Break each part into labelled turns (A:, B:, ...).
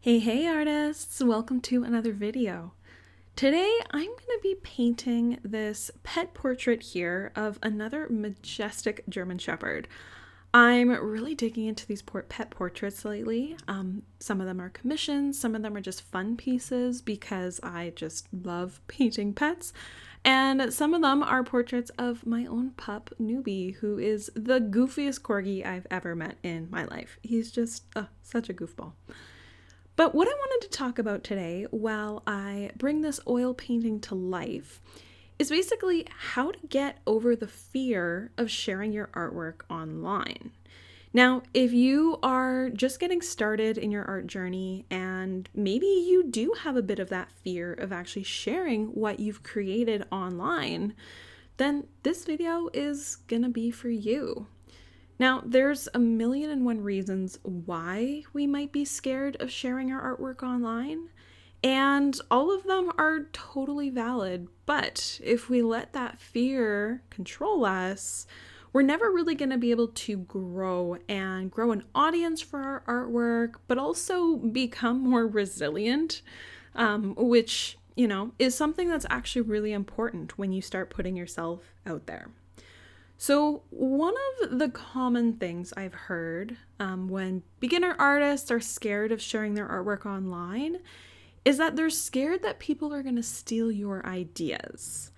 A: Hey artists, welcome to another video. Today I'm going to be painting this pet portrait here of another majestic German Shepherd. I'm really digging into these pet portraits lately. Some of them are commissions, some of them are just fun pieces because I just love painting pets. And some of them are portraits of my own pup, Newbie, who is the goofiest corgi I've ever met in my life. He's just such a goofball. But what I wanted to talk about today, while I bring this oil painting to life, is basically how to get over the fear of sharing your artwork online. Now, if you are just getting started in your art journey and maybe you do have a bit of that fear of actually sharing what you've created online, then this video is gonna be for you. Now, there's a million and one reasons why we might be scared of sharing our artwork online, and all of them are totally valid, but if we let that fear control us, we're never really going to be able to grow an audience for our artwork, but also become more resilient, which, is something that's actually really important when you start putting yourself out there. So one of the common things I've heard when beginner artists are scared of sharing their artwork online is that they're scared that people are going to steal your ideas.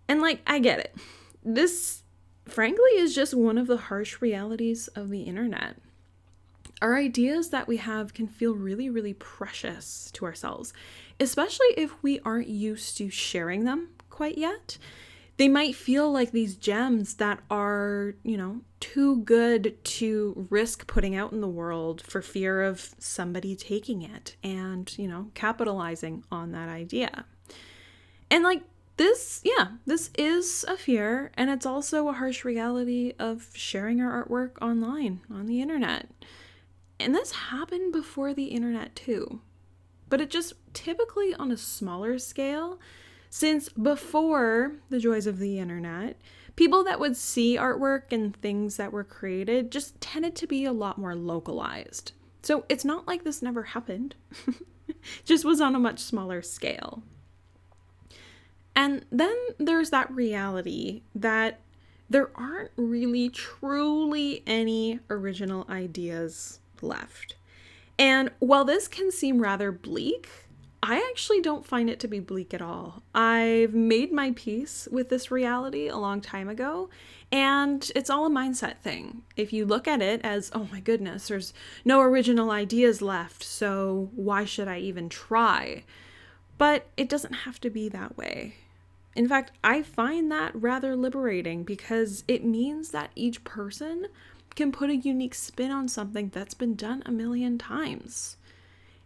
A: And I get it. This, frankly, is just one of the harsh realities of the internet. Our ideas that we have can feel really, really precious to ourselves, especially if we aren't used to sharing them quite yet. They might feel like these gems that are, too good to risk putting out in the world for fear of somebody taking it and, capitalizing on that idea. And this is a fear, and it's also a harsh reality of sharing our artwork online on the internet. And this happened before the internet too, but it just typically on a smaller scale. Since before the joys of the internet, people that would see artwork and things that were created just tended to be a lot more localized. So it's not like this never happened, just was on a much smaller scale. And then there's that reality that there aren't really truly any original ideas left. And while this can seem rather bleak, I actually don't find it to be bleak at all. I've made my peace with this reality a long time ago, and it's all a mindset thing. If you look at it as, oh my goodness, there's no original ideas left, so why should I even try? But it doesn't have to be that way. In fact, I find that rather liberating because it means that each person can put a unique spin on something that's been done a million times.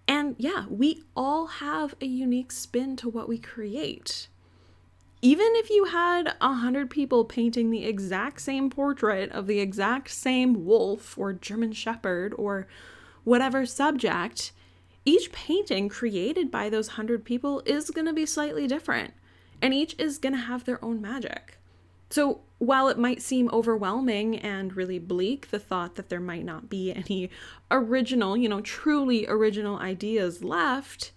A: And yeah, we all have a unique spin to what we create. Even if you had 100 people painting the exact same portrait of the exact same wolf or German Shepherd or whatever subject, each painting created by those 100 people is going to be slightly different, and each is going to have their own magic. So while it might seem overwhelming and really bleak, the thought that there might not be any original, truly original ideas left,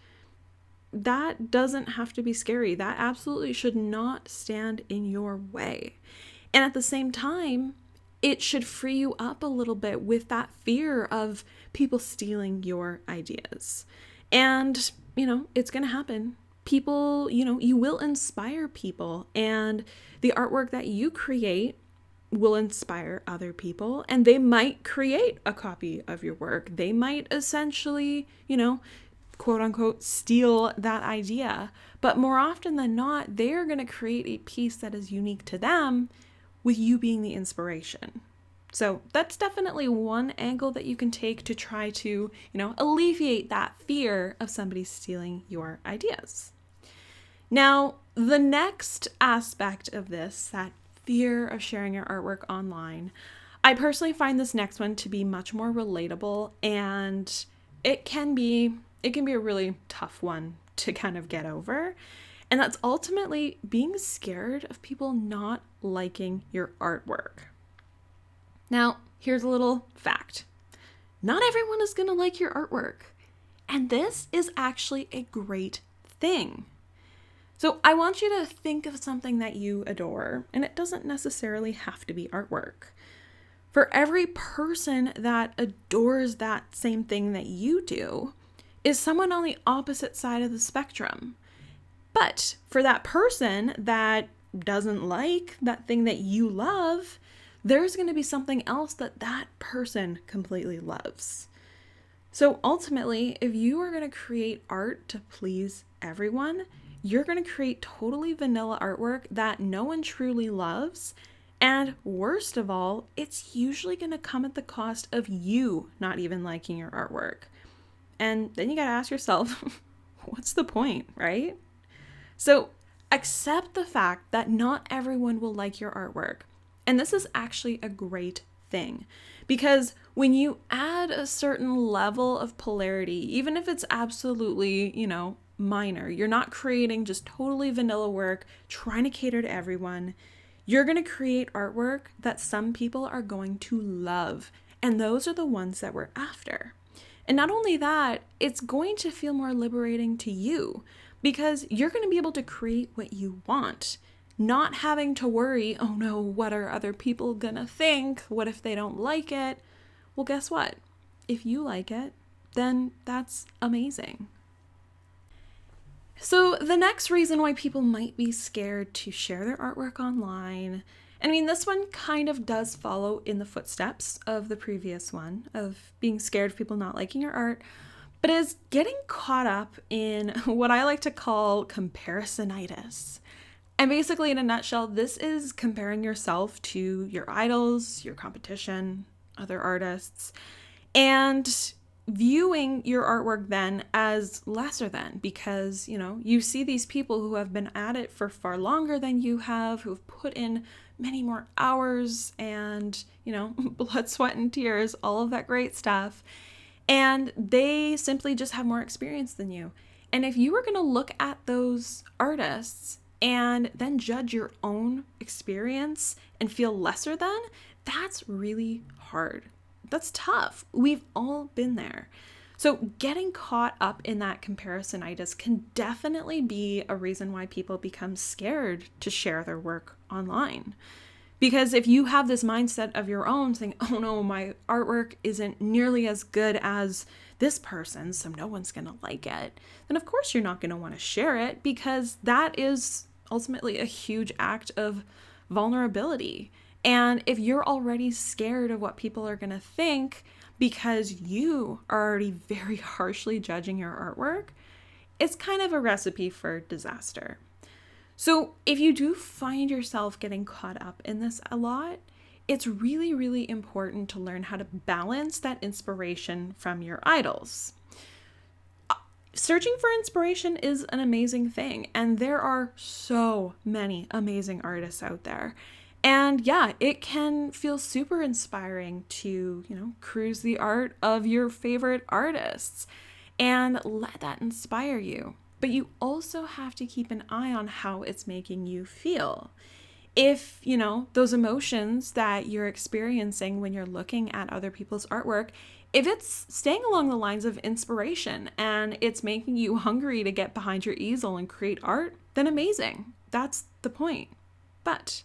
A: that doesn't have to be scary. That absolutely should not stand in your way. And at the same time, it should free you up a little bit with that fear of people stealing your ideas. And, it's going to happen. People, you will inspire people, and the artwork that you create will inspire other people, and they might create a copy of your work. They might essentially, quote unquote, steal that idea. But more often than not, they're going to create a piece that is unique to them with you being the inspiration. So that's definitely one angle that you can take to try to, alleviate that fear of somebody stealing your ideas. Now, the next aspect of this, that fear of sharing your artwork online, I personally find this next one to be much more relatable, and it can be a really tough one to kind of get over. And that's ultimately being scared of people not liking your artwork. Now, here's a little fact. Not everyone is going to like your artwork. And this is actually a great thing. So I want you to think of something that you adore, and it doesn't necessarily have to be artwork. For every person that adores that same thing that you do is someone on the opposite side of the spectrum. But for that person that doesn't like that thing that you love, there's going to be something else that that person completely loves. So ultimately, if you are going to create art to please everyone, you're going to create totally vanilla artwork that no one truly loves. And worst of all, it's usually going to come at the cost of you not even liking your artwork. And then you got to ask yourself, what's the point, right? So accept the fact that not everyone will like your artwork. And this is actually a great thing, because when you add a certain level of polarity, even if it's absolutely, minor, you're not creating just totally vanilla work, trying to cater to everyone. You're going to create artwork that some people are going to love. And those are the ones that we're after. And not only that, it's going to feel more liberating to you, because you're going to be able to create what you want, not having to worry, oh no, what are other people going to think? What if they don't like it? Well, guess what? If you like it, then that's amazing. So the next reason why people might be scared to share their artwork online, this one kind of does follow in the footsteps of the previous one, of being scared of people not liking your art, but is getting caught up in what I like to call comparisonitis. And basically, in a nutshell, this is comparing yourself to your idols, your competition, other artists, and viewing your artwork then as lesser than, because, you see these people who have been at it for far longer than you have, who've put in many more hours and, blood, sweat, and tears, all of that great stuff. And they simply just have more experience than you. And if you were going to look at those artists and then judge your own experience and feel lesser than, that's really hard. That's tough. We've all been there. So getting caught up in that comparisonitis can definitely be a reason why people become scared to share their work online. Because if you have this mindset of your own saying, oh no, my artwork isn't nearly as good as this person's, so no one's going to like it, then of course you're not going to want to share it, because that is ultimately a huge act of vulnerability. And if you're already scared of what people are going to think because you are already very harshly judging your artwork, it's kind of a recipe for disaster. So if you do find yourself getting caught up in this a lot, it's really, really important to learn how to balance that inspiration from your idols. Searching for inspiration is an amazing thing, and there are so many amazing artists out there. And yeah, it can feel super inspiring to, cruise the art of your favorite artists and let that inspire you. But you also have to keep an eye on how it's making you feel. If, those emotions that you're experiencing when you're looking at other people's artwork, if it's staying along the lines of inspiration and it's making you hungry to get behind your easel and create art, then amazing. That's the point. But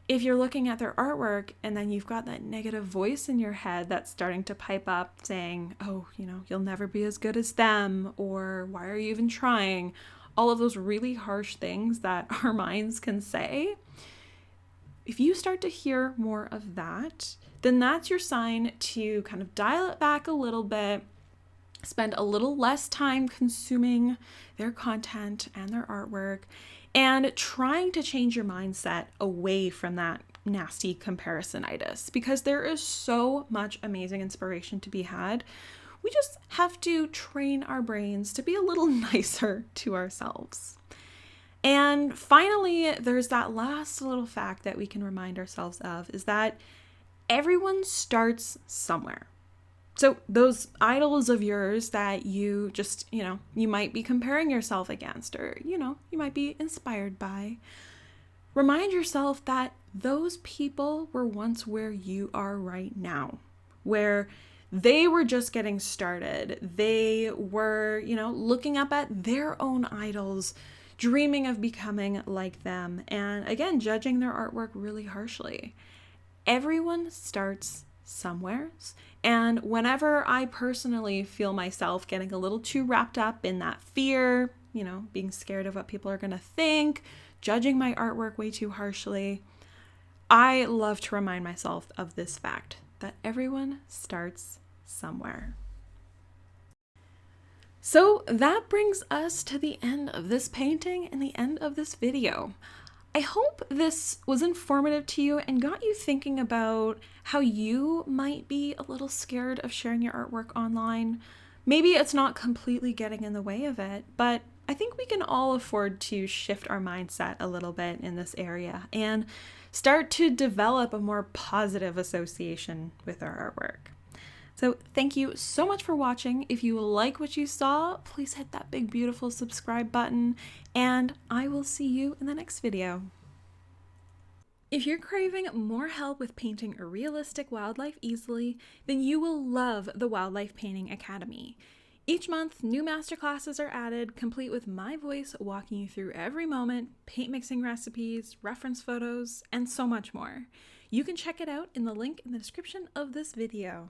A: if you're looking at their artwork and then you've got that negative voice in your head that's starting to pipe up saying, oh, you'll never be as good as them, or why are you even trying? All of those really harsh things that our minds can say. If you start to hear more of that, then that's your sign to kind of dial it back a little bit, spend a little less time consuming their content and their artwork, and trying to change your mindset away from that nasty comparisonitis, because there is so much amazing inspiration to be had. We just have to train our brains to be a little nicer to ourselves. And finally, there's that last little fact that we can remind ourselves of, is that everyone starts somewhere. So those idols of yours that you just, you might be comparing yourself against, or, you might be inspired by, remind yourself that those people were once where you are right now, where They were just getting started. They were, looking up at their own idols, dreaming of becoming like them, and again, judging their artwork really harshly. Everyone starts somewhere. And whenever I personally feel myself getting a little too wrapped up in that fear, being scared of what people are going to think, judging my artwork way too harshly, I love to remind myself of this fact, that everyone starts somewhere. So that brings us to the end of this painting and the end of this video. I hope this was informative to you and got you thinking about how you might be a little scared of sharing your artwork online. Maybe it's not completely getting in the way of it, but I think we can all afford to shift our mindset a little bit in this area and start to develop a more positive association with our artwork. So thank you so much for watching. If you like what you saw, please hit that big beautiful subscribe button, and I will see you in the next video. If you're craving more help with painting a realistic wildlife easily, then you will love the Wildlife Painting Academy. Each month, new masterclasses are added, complete with my voice walking you through every moment, paint mixing recipes, reference photos, and so much more. You can check it out in the link in the description of this video.